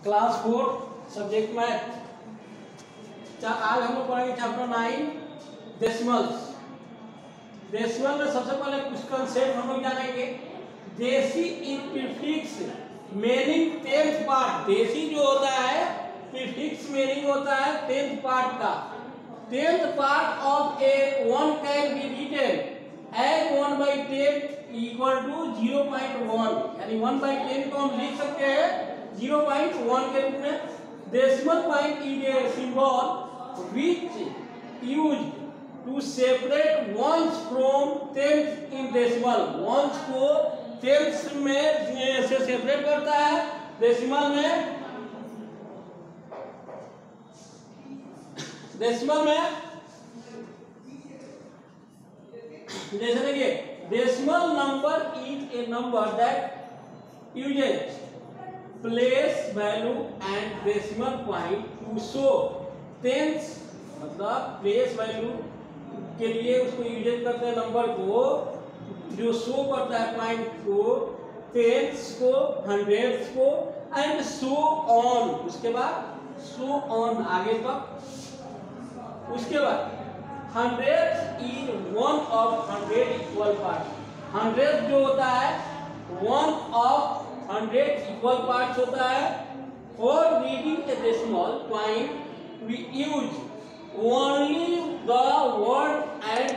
Class 4 subject math. आज हम लोग पढ़ेंगे चैप्टर 9 डेसिमल्स। डेसिमल में सबसे पहले कुछ कंसेप्ट हम लोग जानेंगे। देसी इन प्रीफिक्स मीनिंग 10th पार्ट। देसी जो होता है प्रीफिक्स मीनिंग होता है 10th पार्ट का। 10th part of a 1 can be written as 1/10 equal to 0.1, यानी 1/10 को हम लिख सकते हैं 0.1 के रूप में। Decimal point is a symbol which used to separate ones from tenth in decimal. Ones को टेंथ में से सेपरेट करता है डेसिमल में। डेसिमल में जैसे देखिए, decimal number is a number that uses place value and decimal point two show tenth, मतलब प्लेस वैल्यू के लिए उसको यूज करते हैं नंबर को जो शो करता है पॉइंट को, टेंथ्स को, हंड्रेड्स को, एंड शो ऑन। उसके बाद शो ऑन आगे तक। उसके बाद hundreds is 1 of 100 equal part. 100 जो होता है 1 ऑफ 100 इक्वल पार्ट्स होता है। For reading a decimal point we use only the word and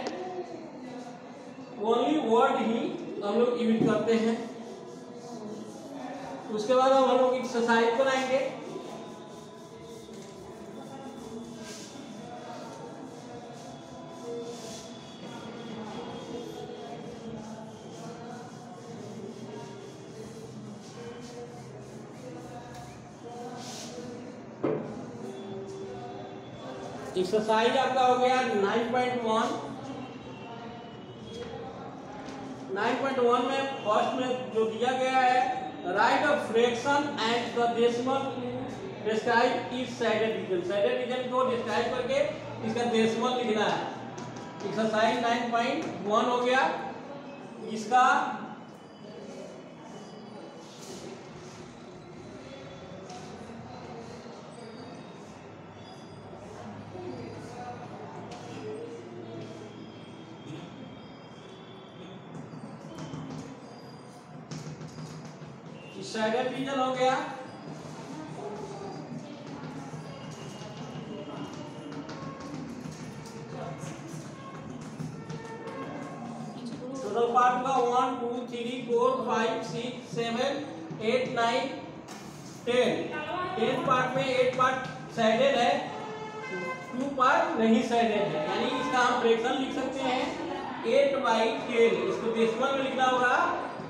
only word ही हम लोग यूज करते हैं। उसके बाद हम लोग एक्सरसाइज बनाएंगे। एक्सरसाइज आपका हो गया 9.1। 9.1 में फर्स्ट में जो दिया गया है, write a fraction and the decimal to describe is shaded region. Shaded region को डिस्क्राइब करके इसका डेसिमल लिखना है। एक्सरसाइज 9.1 हो गया। इसका साइडेड रीजन हो गया। टोटल पार्ट का 1 2 3 4 5 6 7 8 9 10। 10 पार्ट में 8 पार्ट साइडेड है, 2 पार्ट नहीं साइडेड है, यानी इसका हम फ्रैक्शन लिख सकते हैं 8/10। इसको डेसिमल में लिखना होगा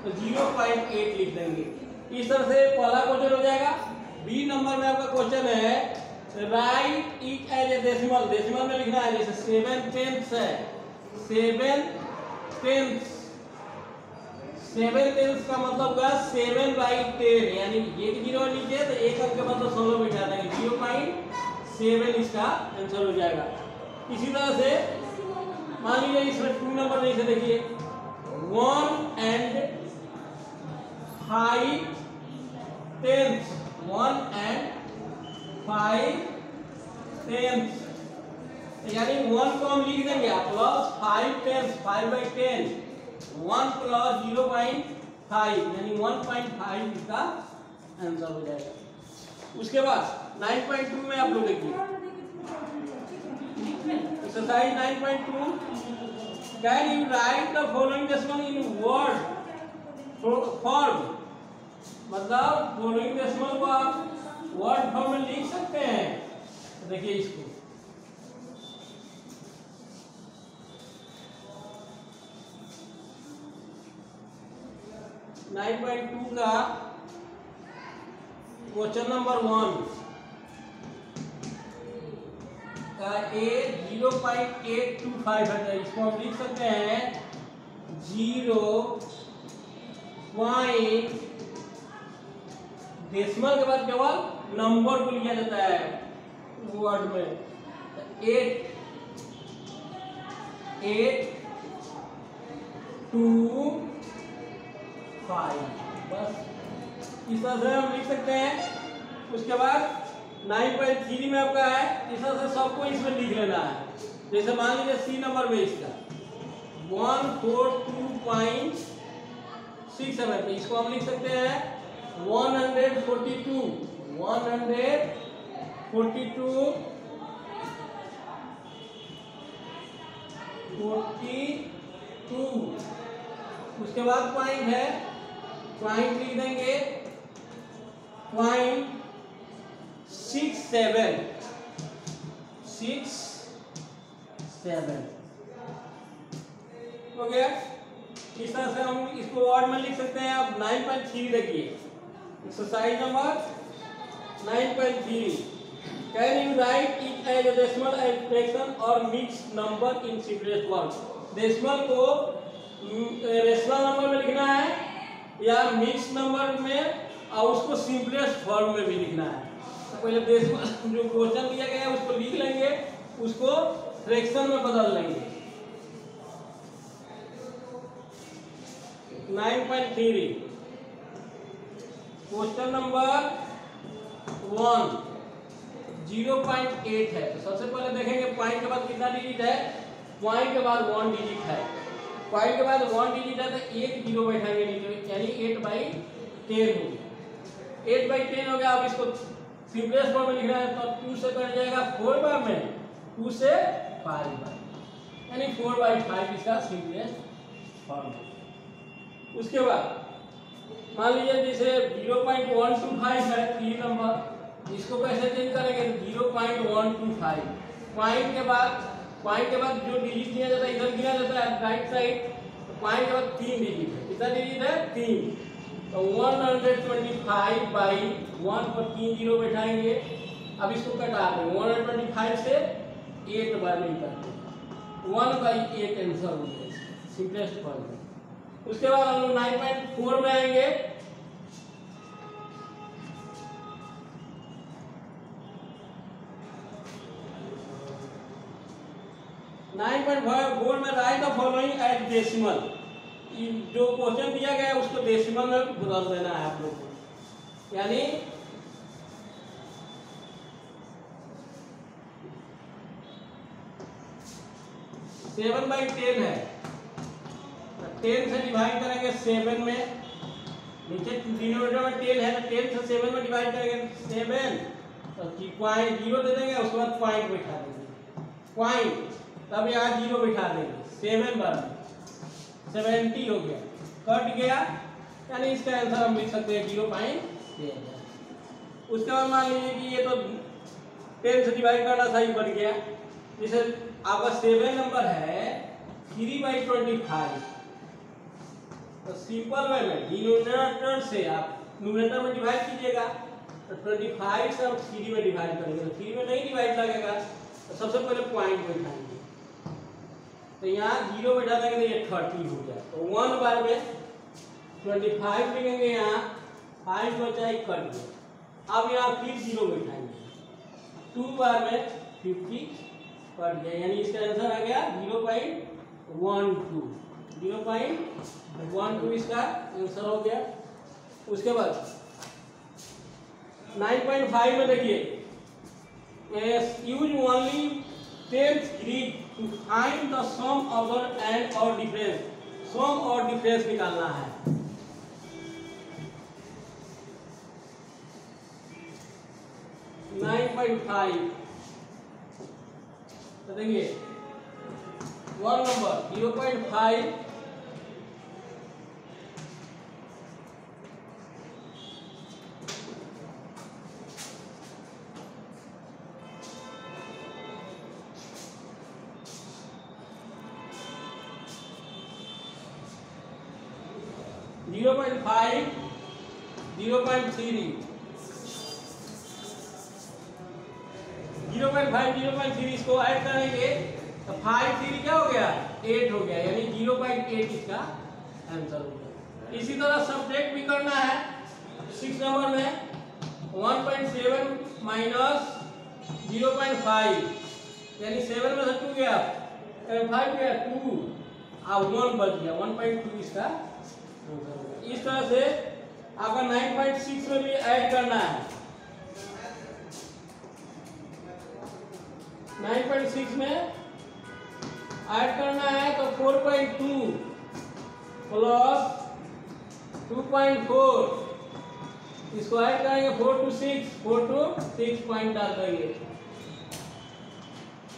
तो 0.8 लिख देंगे। इस तरह से पहला क्वेश्चन हो जाएगा। बी नंबर में आपका क्वेश्चन है write it as a decimal. Decimal में लिखना है, जैसे 7/10 है, 7/10। 7/10 का मतलब होगा 7/10, यानी एक 0 लीजिए तो एक अंक के मतलब 16 बिठा देंगे, 0.7 इसका आंसर हो जाएगा। इसी तरह से मान लीजिए इसमें 2 नंबर जैसे देखिए 1 and 5 tenths, 1 and 5 tenths, यानी 1 को हम लिख देंगे प्लस 5 tenths, 5/10, 1 प्लस 0.5 यानी 1.5 इसका आंसर हो जाएगा। उसके बाद 9.2 में आप लोग देखिए exercise 9.2। Can you right the following decimal in word form. मतलब फॉलोइंग डेसिमल को आप वर्ड फॉर्म में लिख सकते हैं। देखिए इसको 9.2 का क्वेश्चन नंबर 1 का ए 0.825 है। इसको हम लिख सकते हैं 0. डेसिमल के बाद केवल नंबर को लिया जाता है वर्ड में। 8 2 5 बस इस तरह से हम लिख सकते हैं। उसके बाद 9.3 में आपका है, इस तरह से सबको इसमें लिख लेना है। जैसे मान लीजिए सी नंबर में इसका 142.67, तो इसको हम लिख सकते हैं 142 उसके बाद पॉइंट है, पॉइंट लिख देंगे 0.67 हो गया। इस तरह से हम इसको वर्ड में लिख सकते हैं। अब 9.3 देखिए, exercise number 9.3, can you write it as a decimal fraction और mix number in simplest form. Decimal को रेशनल नंबर में लिखना है या मिक्स नंबर में, और उसको सिंपलेस्ट फॉर्म में भी लिखना है। तो पहले डेसिमल जो क्वेश्चन दिया गया है उसको लिख लेंगे, उसको फ्रैक्शन में बदल लेंगे। 9.3 क्वेश्चन नंबर 1 0.8 है। तो सबसे पहले देखेंगे पॉइंट के बाद कितना डिजिट है। पॉइंट के बाद 1 डिजिट है, पॉइंट के बाद 1 डिजिट है तो एक जीरो बैठाएंगे नीचे, यानी 8/10 हो गया। 8/10 हो गया। अब इसको सिंपलेस्ट फॉर्म में लिखना है तो 2 से कट जाएगा 4 बार में, 2 से 5 बार, यानी 4/5 इसका सिंपलेस्ट फॉर्म है। उसके बाद मान लीजिए जैसे 0.125 है 3 नंबर, इसको कैसे चेंज करेंगे 0.125। पॉइंट के बाद जो डिजिट दिया जाता है इधर गिना जाता है राइट साइड, तो पॉइंट के बाद 3 डिजिट है। कितना डिजिट है 3, तो 125/1 पर 3 जीरो बैठाएंगे। अब इसको कटा देंगे, 125 से 8 बार नहीं करते, 1/8 आंसर हो गया सिंपलेस्ट फॉर्म में। उसके बाद हम लोग 9.4 में आएंगे। 9.4 में write the following as decimal. जो क्वेश्चन दिया गया है उसको डेसिमल में बदल देना है आप लोग को, यानी 7/10 है, 10 से डिवाइड करेंगे 7 में, नीचे डिनोमिनेटर में 10 है तो 10 से 7 में डिवाइड करेंगे 7, तो पॉइंट 0 दे देंगे, उसके बाद पॉइंट बैठा देंगे, पॉइंट, तब यहाँ 0 बैठा देंगे 7 बार में, 70 हो गया, कट गया, यानी इसका आंसर हम लिख सकते हैं 0.7। उसके बाद मान लीजिए कि ये तो 10 से डिवाइड करना सही बढ़ गया। जैसे आपका 7 नंबर है 3/25, तो सिंपल वे में डिनोमिनेटर से आप न्यूमरेटर में डिवाइड कीजिएगा, तो 25 से हम 3 में डिवाइड करेंगे, तो 3 में नहीं डिवाइड लगेगा, तो सबसे पहले पॉइंट बैठाएंगे, तो यहाँ 0 बैठा देंगे तो ये 30 हो गया, तो 1 बार में 25 लिखेंगे, यहाँ 5 बचा ही कट गया। अब यहाँ फिर 0 बैठाएंगे, 2 बार में 50 कट गया, यानी इसका आंसर आ गया 0.12 इसका आंसर हो गया। उसके बाद 9.5 में देखिए, use only 10th grid to find the sum order and और डिफरेंस। सम और डिफरेंस निकालना है। तो देखिए 1 नंबर 0.5 0.5 0.3 0.3 इसको ऐड करेंगे तो 5 3 क्या हो गया 8 हो गया, यानी 0.8 इसका आंसर हो गया। इसी तरह सब्ट्रैक्ट भी करना है। 6 नंबर में 1.7 माइनस 0.5, यानी 7 में से 2 गया, 5 गया 2, और 1 बच गया, 1.2 इसका आंसर हो गया। इस तरह से आपका 9.6 में भी ऐड करना है। 9.6 में ऐड करना है तो 4.2 प्लस 2.4, इसको ऐड करेंगे 4 to 6 पॉइंट डाल देंगे।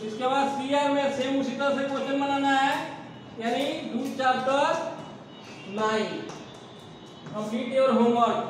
इसके बाद सीआर में सेम उसी तरह से क्वेश्चन बनाना है, यानी do chapter 9, complete your homework.